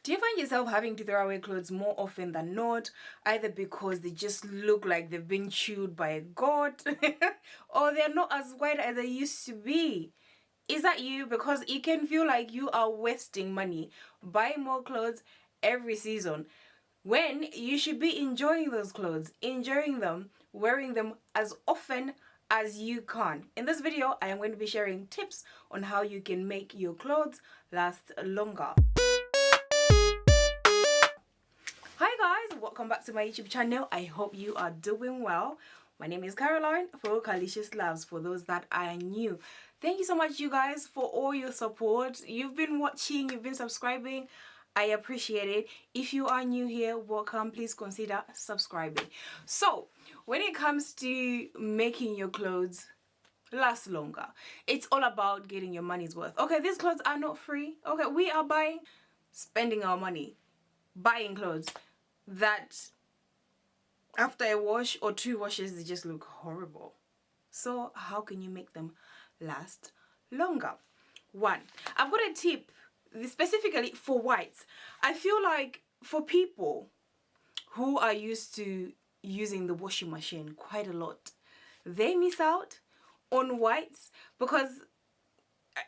Do you find yourself having to throw away clothes more often than not, either because they just look like they've been chewed by a goat or they're not as white as they used to be? Is that you? Because it can feel like you are wasting money buying more clothes every season when you should be enjoying those clothes, enjoying them, wearing them as often as you can. In this video, I am going to be sharing tips on how you can make your clothes last longer. Hi guys, welcome back to my YouTube channel. I hope you are doing well. My name is Caroline for calyciousloves, for those that are new. Thank you so much, you guys, for all your support. You've been watching, you've been subscribing. I appreciate it. If you are new here, welcome. Please consider subscribing. So when it comes to making your clothes last longer, it's all about getting your money's worth. Okay, these clothes are not free. Okay, we are spending our money buying clothes that after a wash or 2 washes they just look horrible. So how can you make them last longer? One, I've got a tip specifically for whites. I feel like for people who are used to using the washing machine quite a lot, they miss out on whites, because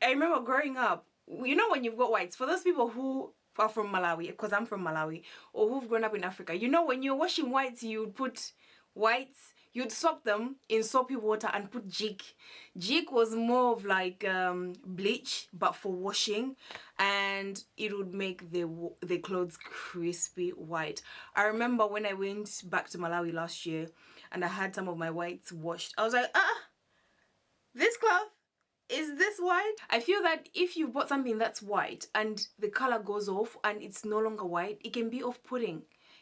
I remember growing up, you know, when you've got whites, for those people who are from Malawi, because I'm from Malawi, or who've grown up in Africa, you know, when you're washing whites, you'd put whites, you'd soak them in soapy water and put jig. Jig was more of like bleach, but for washing, and it would make the clothes crispy white. I remember when I went back to Malawi last year and I had some of my whites washed, I was like, this cloth, is this white? I feel that if you bought something that's white and the color goes off and it's no longer white, it can be off-putting.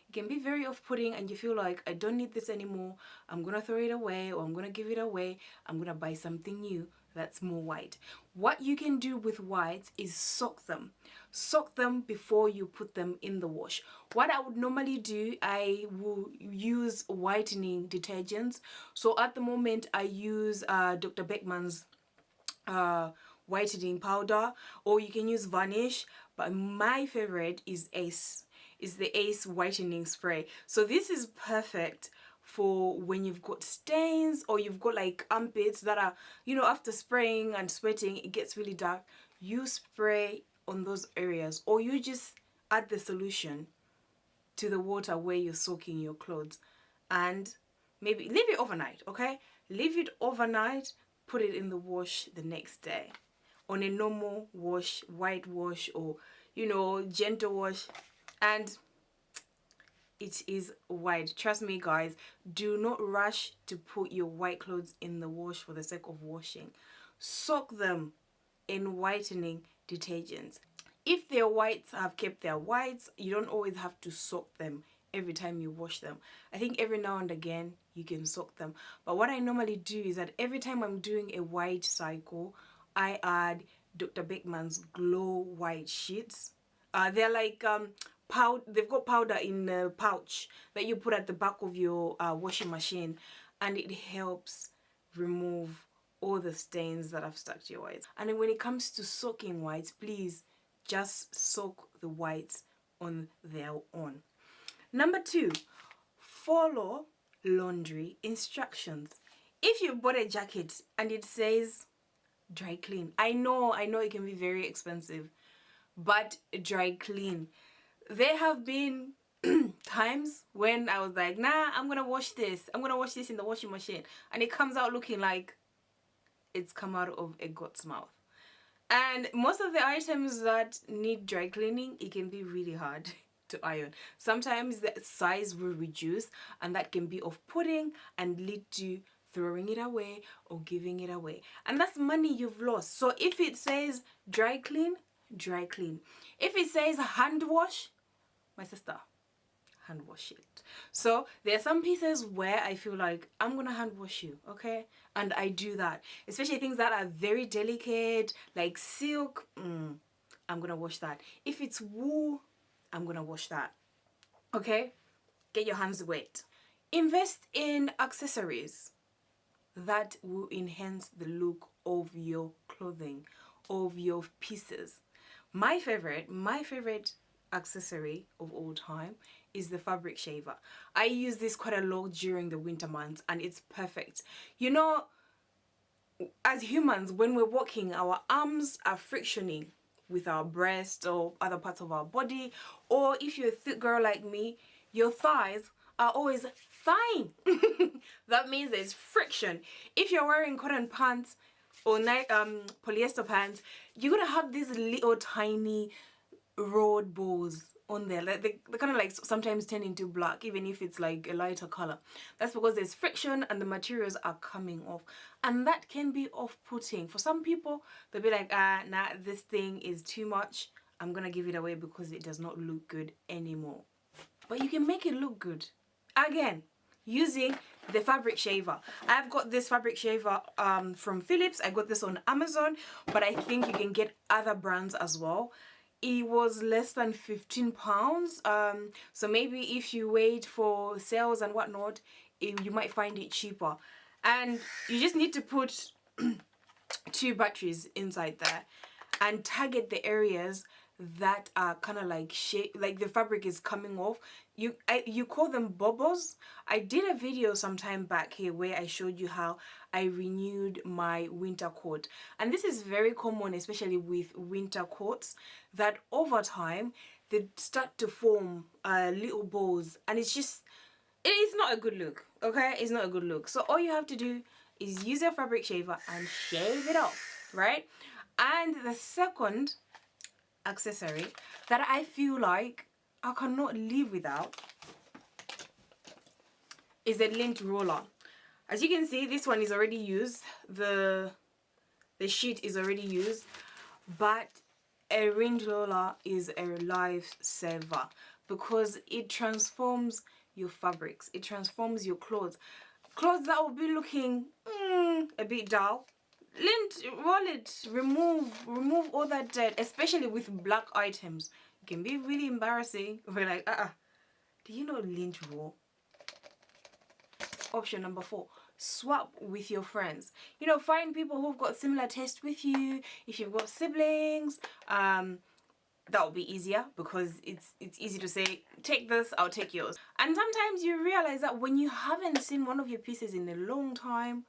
It can be very off-putting, and you feel like, I don't need this anymore. I'm gonna throw it away, or I'm gonna give it away. I'm gonna buy something new that's more white. What you can do with whites is soak them. Soak them before you put them in the wash. What I would normally do, I will use whitening detergents. So at the moment I use Dr. Beckman's whitening powder, or you can use Vanish, but my favorite is the Ace whitening spray. So this is perfect for when you've got stains, or you've got like armpits that are, you know, after spraying and sweating it gets really dark. You spray on those areas, or you just add the solution to the water where you're soaking your clothes, and maybe leave it overnight. Okay, leave it overnight, put it in the wash the next day on a normal wash, white wash, or, you know, gentle wash, and it is white. Trust me guys, do not rush to put your white clothes in the wash for the sake of washing. Soak them in whitening detergents. If their whites have kept their whites, you don't always have to soak them every time you wash them. I think every now and again you can soak them, but what I normally do is that every time I'm doing a white cycle, I add Dr. Beckman's Glow White Sheets. They're like they've got powder in a pouch that you put at the back of your washing machine, and it helps remove all the stains that have stuck to your whites. And then when it comes to soaking whites, please just soak the whites on their own. Number 2, follow laundry instructions. If you bought a jacket and it says dry clean, I know it can be very expensive, but dry clean. There have been times when I was like, nah, I'm gonna wash this in the washing machine, and it comes out looking like it's come out of a goat's mouth. And most of the items that need dry cleaning, it can be really hard to iron. Sometimes the size will reduce, and that can be off-putting and lead to throwing it away or giving it away, and that's money you've lost. So if it says dry clean, dry clean. If it says hand wash, my sister, hand wash it. So there are some pieces where I feel like I'm gonna hand wash you, okay, and I do that, especially things that are very delicate like silk. I'm gonna wash that. If it's wool, I'm gonna wash that. Okay, get your hands wet. Invest in accessories that will enhance the look of your clothing, of your pieces. My favorite accessory of all time is the fabric shaver. I use this quite a lot during the winter months and it's perfect. You know, as humans, when we're walking, our arms are frictioning with our breast or other parts of our body, or if you're a thick girl like me, your thighs are always fine. That means there's friction. If you're wearing cotton pants or polyester pants, you're gonna have these little tiny road balls on there, like they kind of like sometimes turn into black even if it's like a lighter color. That's because there's friction and the materials are coming off, and that can be off-putting for some people. They'll be like, nah, this thing is too much, I'm gonna give it away because it does not look good anymore. But you can make it look good again using the fabric shaver. I've got this fabric shaver from Philips. I got this on Amazon, but I think you can get other brands as well. It was less than £15, so maybe if you wait for sales and whatnot, you might find it cheaper. And you just need to put 2 batteries inside there and target the areas that are kind of like like the fabric is coming off. You call them bubbles. I did a video some time back here where I showed you how I renewed my winter coat, and this is very common, especially with winter coats, that over time they start to form little balls, and it is not a good look. Okay, it's not a good look. So all you have to do is use your fabric shaver and shave it off, right? And the second accessory that I feel like I cannot live without is a lint roller. As you can see, this one is already used. The sheet is already used, but a lint roller is a lifesaver because it transforms your fabrics. It transforms your clothes. Clothes that will be looking a bit dull. Lint, roll it, remove all that dirt, especially with black items. It can be really embarrassing. We're like, do you know lint roll? Option number 4, swap with your friends. You know, find people who've got similar taste with you. If you've got siblings, that will be easier because it's easy to say, take this, I'll take yours. And sometimes you realize that when you haven't seen one of your pieces in a long time,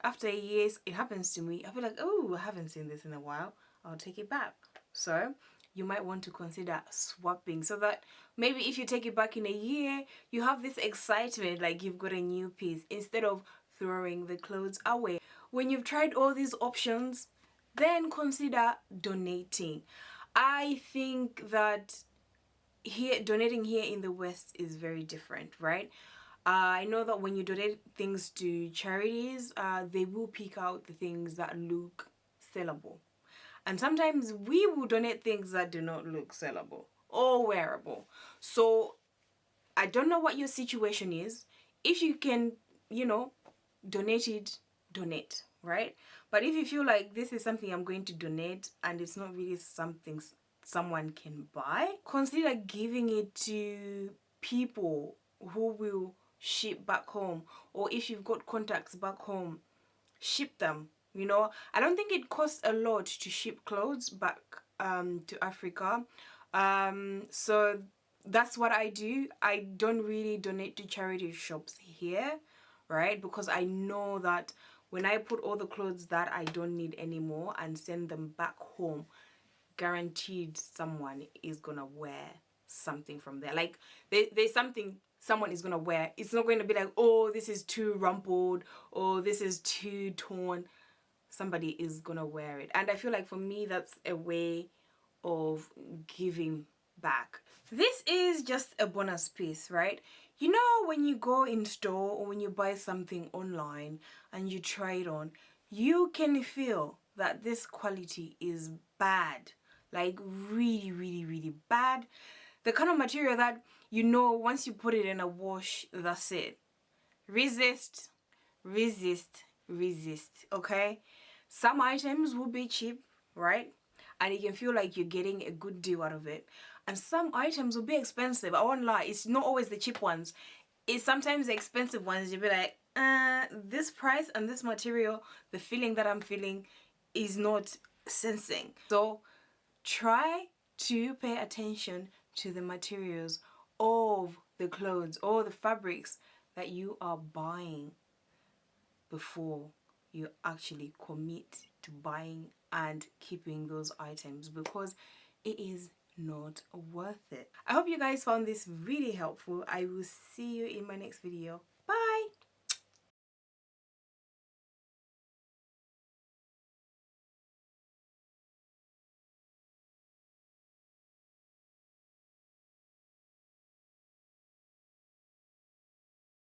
after years, it happens to me, I feel like, oh, I haven't seen this in a while, I'll take it back. So you might want to consider swapping, so that maybe if you take it back in a year, you have this excitement like you've got a new piece instead of throwing the clothes away. When you've tried all these options, then consider donating. I think that donating here in the West is very different, right? I know that when you donate things to charities, they will pick out the things that look sellable. And sometimes we will donate things that do not look sellable or wearable. So I don't know what your situation is. If you can, you know, donate it, donate, right? But if you feel like this is something I'm going to donate and it's not really something someone can buy, consider giving it to people who will ship back home, or if you've got contacts back home, ship them. You know, I don't think it costs a lot to ship clothes back to Africa, so that's what I do. I don't really donate to charity shops here, right? Because I know that when I put all the clothes that I don't need anymore and send them back home, guaranteed someone is gonna wear something from there. Like there's something someone is gonna wear. It's not going to be like, oh, this is too rumpled or this is too torn. Somebody is gonna wear it. And I feel like for me, that's a way of giving back. This is just a bonus piece, right? You know, when you go in store or when you buy something online and you try it on, you can feel that this quality is bad, like really, really, really bad. The kind of material that, you know, once you put it in a wash, that's it. Resist, resist, resist, okay? Some items will be cheap, right? And you can feel like you're getting a good deal out of it. And some items will be expensive. I won't lie, it's not always the cheap ones. It's sometimes the expensive ones. You'll be like, this price and this material, the feeling that I'm feeling is not sensing. So try to pay attention to the materials of the clothes or the fabrics that you are buying before you actually commit to buying and keeping those items, because it is not worth it. I hope you guys found this really helpful. I will see you in my next video.